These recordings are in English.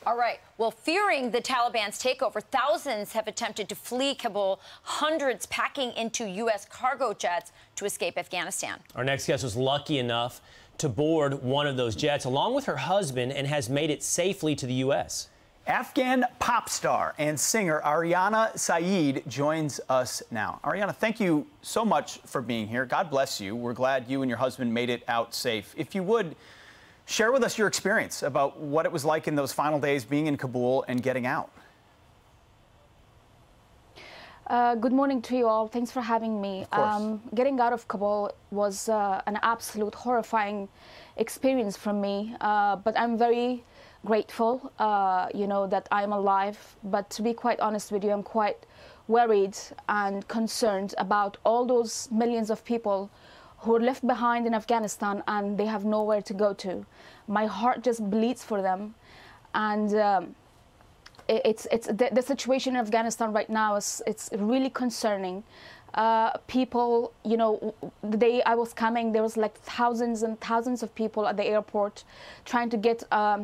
All right. Well, fearing the Taliban's takeover, thousands have attempted to flee Kabul, hundreds packing into U.S. cargo jets to escape Afghanistan. Our next guest was lucky enough to board one of those jets along with her husband and has made it safely to the U.S. Afghan pop star and singer Aryana Sayeed joins us now. Aryana, thank you so much for being here. God bless you. We're glad you and your husband made it out safe. If you would, share with us your experience about what it was like in those final days being in Kabul and getting out. Good morning to you all. Thanks for having me. Getting out of Kabul was an absolute horrifying experience for me, but I'm very grateful, that I'm alive. But to be quite honest with you, I'm quite worried and concerned about all those millions of people who are left behind in Afghanistan and they have nowhere to go to. My heart just bleeds for them, and the situation in Afghanistan right now it's really concerning. People, the day I was coming, there was like thousands and thousands of people at the airport trying to get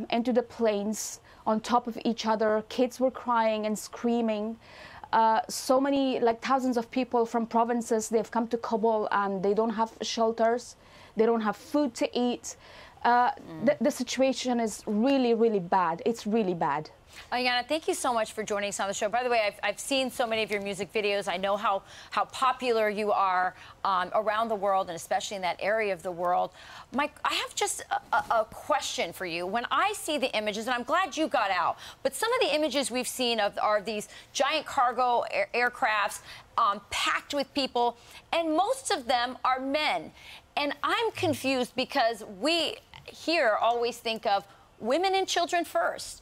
into the planes on top of each other. Kids were crying and screaming. So many, like thousands of people from provinces, they've come to Kabul and they don't have shelters. They don't have food to eat. The situation is really, really bad. It's really bad. Aryana, thank you so much for joining us on the show. By the way, I've seen so many of your music videos. I know how popular you are around the world, and especially in that area of the world. Mike, I have just a question for you. When I see the images, and I'm glad you got out, but some of the images we've seen are these giant cargo aircrafts packed with people, and most of them are men. And I'm confused because we here always think of women and children first.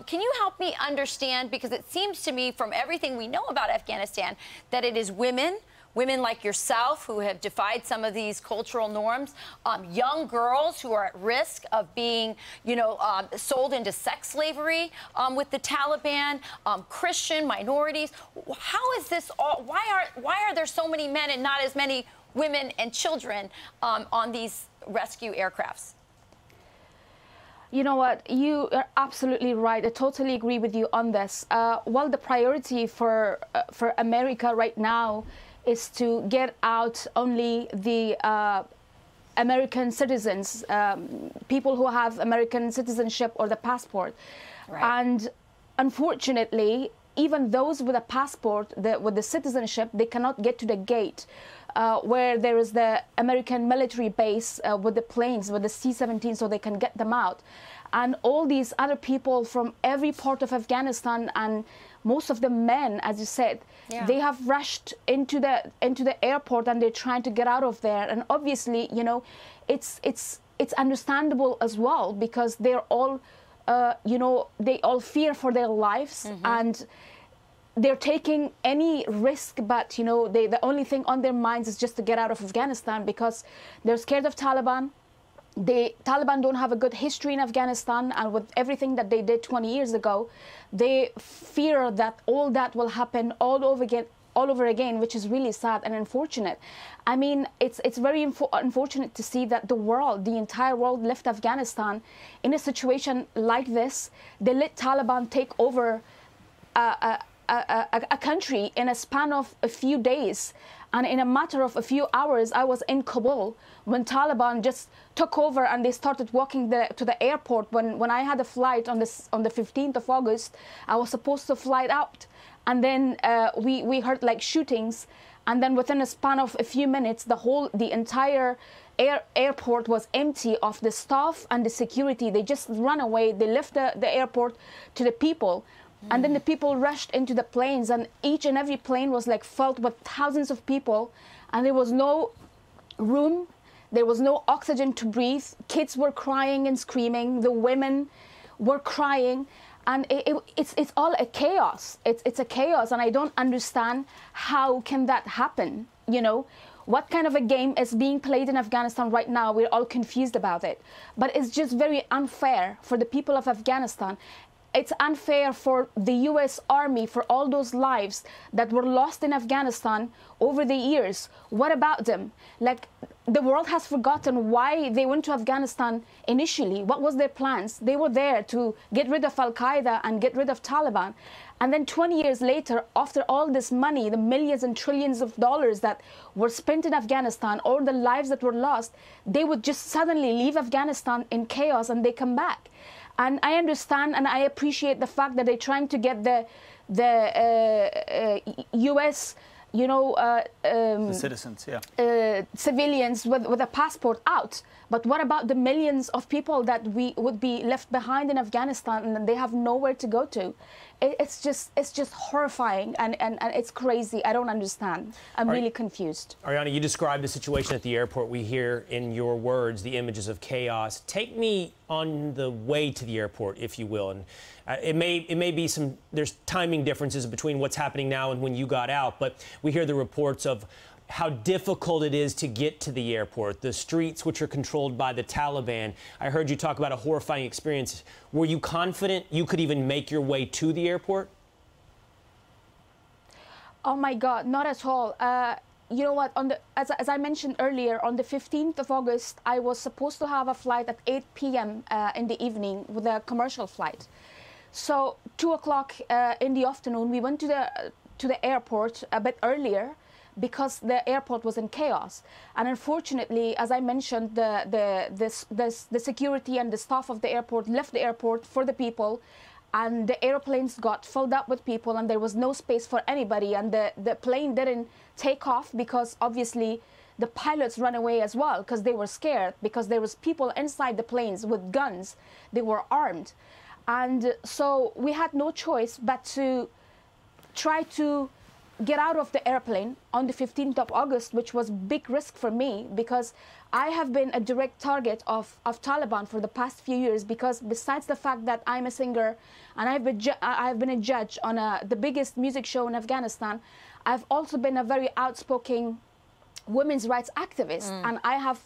Can you help me understand, because it seems to me from everything we know about Afghanistan that it is women like yourself who have defied some of these cultural norms, young girls who are at risk of being, sold into sex slavery with the Taliban, Christian minorities. How is this all? Why are there so many men and not as many women and children on these rescue aircrafts? You know what? You are absolutely right. I totally agree with you on this. Well, the priority for America right now is to get out only the American citizens, people who have American citizenship or the passport. Right. And unfortunately, even those with a passport, with the citizenship, they cannot get to the gate where there is the American military base with the planes, with the C-17, so they can get them out. And all these other people from every part of Afghanistan, and most of the men, as you said, they have rushed into the airport and they're trying to get out of there. And obviously, it's understandable as well, because they're all, they all fear for their lives, and they're taking any risk, but the only thing on their minds is just to get out of Afghanistan because they're scared of Taliban. The Taliban don't have a good history in Afghanistan, and with everything that they did 20 years ago, they fear that all that will happen all over again, which is really sad and unfortunate. I mean, it's very unfortunate to see that the entire world left Afghanistan in a situation like this. They let Taliban take over a country in a span of a few days, and in a matter of a few hours I was in Kabul when Taliban just took over and they started walking to the airport. When I had a flight on the 15th of August, I was supposed to fly out, and then we heard like shootings, and then within a span of a few minutes the entire airport was empty of the staff and the security. They just ran away. They left the airport to the people. And then the people rushed into the planes, and each and every plane was like filled with thousands of people, and there was no room, there was no oxygen to breathe. Kids were crying and screaming, the women were crying, and it's all a chaos. It's a chaos, and I don't understand how can that happen. What kind of a game is being played in Afghanistan right now? We're all confused about it, but it's just very unfair for the people of Afghanistan. it's unfair for the U.S. Army, for all those lives that were lost in Afghanistan over the years. What about them? Like, the world has forgotten why they went to Afghanistan initially. What was their plans? They were there to get rid of Al-Qaeda and get rid of Taliban. And then 20 years later, after all this money, the millions and trillions of dollars that were spent in Afghanistan, or the lives that were lost, they would just suddenly leave Afghanistan in chaos and they come back. And I understand and I appreciate the fact that they're trying to get the U.S., the citizens, civilians with a passport out. But what about the millions of people that we would be left behind in Afghanistan and they have nowhere to go to? It's just horrifying and it's crazy. I don't understand. I'm really confused. Aryana, you described the situation at the airport. We hear in your words the images of chaos. Take me on the way to the airport, if you will. And it may be there's timing differences between what's happening now and when you got out, but we hear the reports of how difficult it is to get to the airport, the streets which are controlled by the Taliban. I heard you talk about a horrifying experience. Were you confident you could even make your way to the airport? Oh my God, not at all. You know what, as I mentioned earlier, on the 15th of August, I was supposed to have a flight at 8 p.m. In the evening with a commercial flight. So 2 o'clock in the afternoon, we went to the airport a bit earlier, because the airport was in chaos. And unfortunately, as I mentioned, the security and the staff of the airport left the airport for the people, and the airplanes got filled up with people, and there was no space for anybody, and the plane didn't take off because obviously the pilots ran away as well because they were scared, because there was people inside the planes with guns. They were armed. And so we had no choice but to try to get out of the airplane on the 15th of August, which was big risk for me because I have been a direct target of Taliban for the past few years, because besides the fact that I'm a singer and I've been a judge on the biggest music show in Afghanistan, I've also been a very outspoken women's rights activist, and I have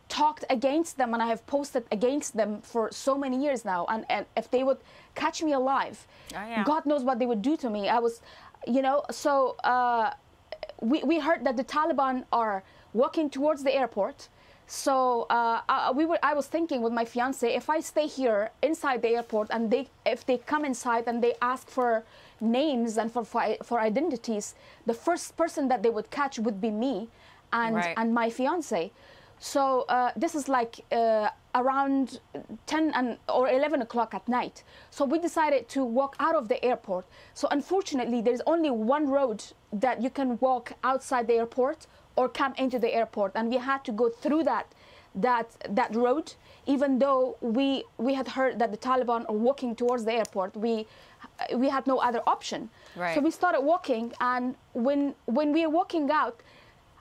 talked against them and I have posted against them for so many years now, and if they would catch me alive, God knows what they would do to me. I was, so we heard that the Taliban are walking towards the airport. So I was thinking with my fiance, if I stay here inside the airport and if they come inside and they ask for names and for identities, the first person that they would catch would be me and my fiance. So this is like around 10 or 11 o'clock at night. So we decided to walk out of the airport. So unfortunately, there's only one road that you can walk outside the airport or come into the airport, and we had to go through that road, even though we had heard that the Taliban are walking towards the airport. We had no other option. Right. So we started walking, and when we are walking out,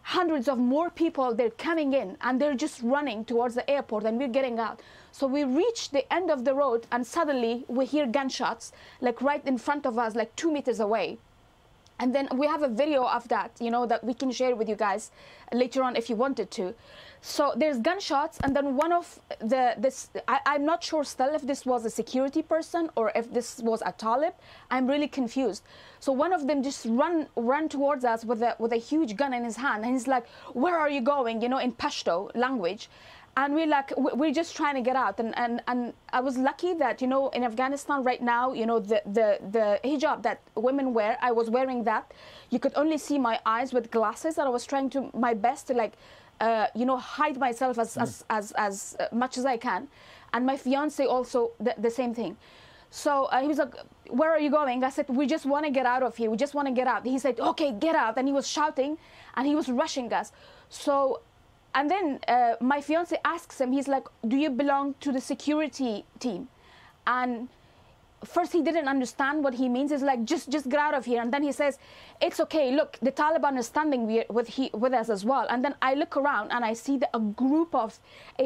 hundreds of more people, they're coming in and they're just running towards the airport, and we're getting out. So we reached the end of the road, and suddenly we hear gunshots like right in front of us, like 2 meters away. And then we have a video of that, that we can share with you guys later on if you wanted to. So there's gunshots, and then one of I'm not sure still if this was a security person or if this was a Talib. I'm really confused. So one of them just run towards us with a huge gun in his hand, and he's like, "Where are you going?" in Pashto language. And we're like, we're just trying to get out. And I was lucky that, in Afghanistan right now, the hijab that women wear, I was wearing that. You could only see my eyes with glasses, and I was trying my best to hide myself as much as I can. And my fiance also the same thing. So he was like, "Where are you going?" I said, "We just want to get out of here. We just want to get out." He said, "Okay, get out." And he was shouting and he was rushing us. So, and then my fiance asks him, he's like, "Do you belong to the security team?" And first he didn't understand what he means. He's like, just get out of here. And then he says, "It's okay, look, the Taliban is standing with us as well." And then I look around and I see a group of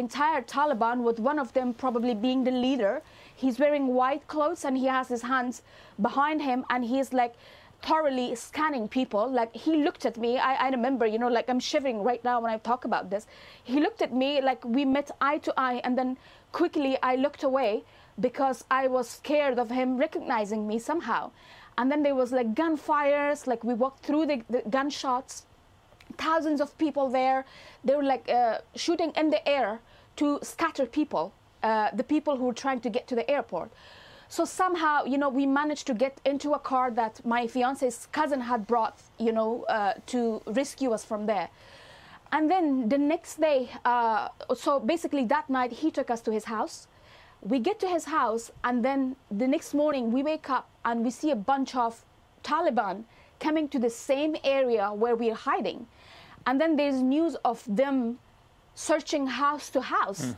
entire Taliban, with one of them probably being the leader. He's wearing white clothes and he has his hands behind him, and he's like thoroughly scanning people. Like, he looked at me, I remember, like I'm shivering right now when I talk about this. He looked at me like we met eye to eye, and then quickly I looked away because I was scared of him recognizing me somehow. And then there was like gunfires, like we walked through the gunshots, thousands of people there. They were like shooting in the air to scatter people, the people who were trying to get to the airport. So somehow, you know, we managed to get into a car that my fiance's cousin had brought, you know, to rescue us from there. And then the next day, so basically that night, he took us to his house. We get to his house, and then the next morning we wake up and we see a bunch of Taliban coming to the same area where we're hiding. And then there's news of them searching house to house.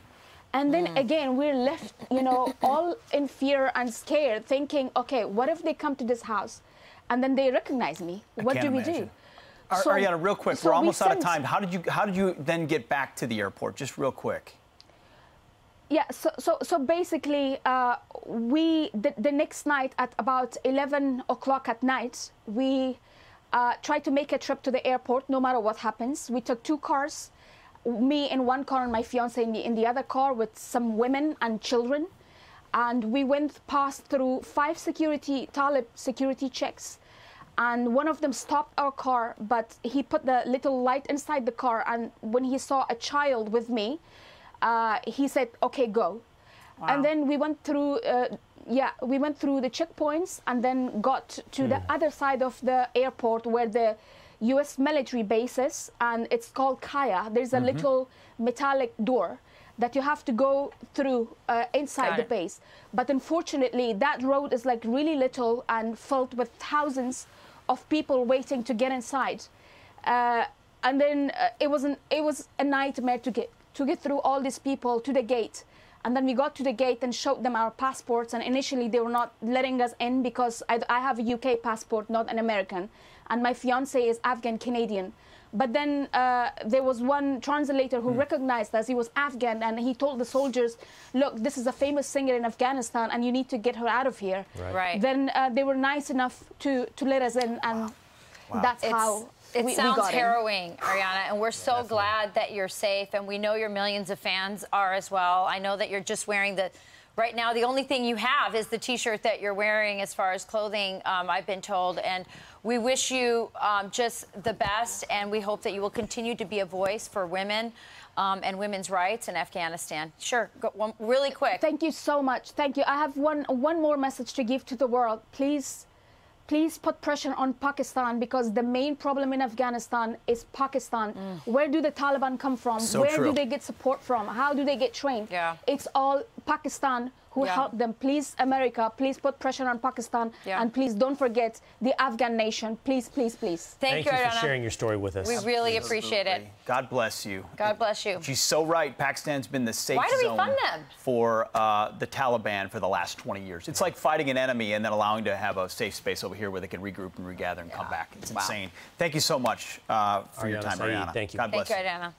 And then again, we're left, you know, all in fear and scared, thinking, okay, what if they come to this house and then they recognize me? What do we do? So, Aryana, real quick, we're almost out of time. How did you then get back to the airport? Just real quick. Yeah, so basically, the next night at about 11 o'clock at night, we tried to make a trip to the airport no matter what happens. We took 2 cars, me in one car and my fiance in the other car with some women and children. And we went past through 5 Talib security checks. And one of them stopped our car, but he put the little light inside the car. And when he saw a child with me, he said, okay, go. Wow. And then we went through, we went through the checkpoints and then got to the other side of the airport where the U.S. military base is, and it's called Kaya. There's a little metallic door that you have to go through inside the base. But unfortunately, that road is like really little and filled with thousands of people waiting to get inside. And then it was a nightmare to get through all these people to the gate. And then we got to the gate and showed them our passports. And initially, they were not letting us in because I have a UK passport, not an American. And my fiance is Afghan Canadian. But then there was one translator who recognized us. He was Afghan, and he told the soldiers, look, this is a famous singer in Afghanistan, and you need to get her out of here. Right. Then they were nice enough to let us in, and that's how it sounds we got harrowing, Aryana, and we're so glad that you're safe, and we know your millions of fans are as well. I know that you're just wearing right now, the only thing you have is the T-shirt that you're wearing as far as clothing, I've been told. And we wish you just the best, and we hope that you will continue to be a voice for women and women's rights in Afghanistan. Sure, go, really quick. Thank you so much. Thank you. I have one more message to give to the world. Please put pressure on Pakistan, because the main problem in Afghanistan is Pakistan. Where do the Taliban come from? Where do they get support from? How do they get trained? It's all Pakistan who helped them. Please, America, please put pressure on Pakistan. And please don't forget the Afghan nation. Please, please, please. Thank you, for sharing your story with us. We really appreciate it. God bless you. God bless you. She's so right. Pakistan's been the safe zone for the Taliban for the last 20 years. It's like fighting an enemy and then allowing to have a safe space over here where they can regroup and regather and come back. It's insane. Thank you so much for your time, Aryana. Thank you. God bless you. Thank you, Aryana.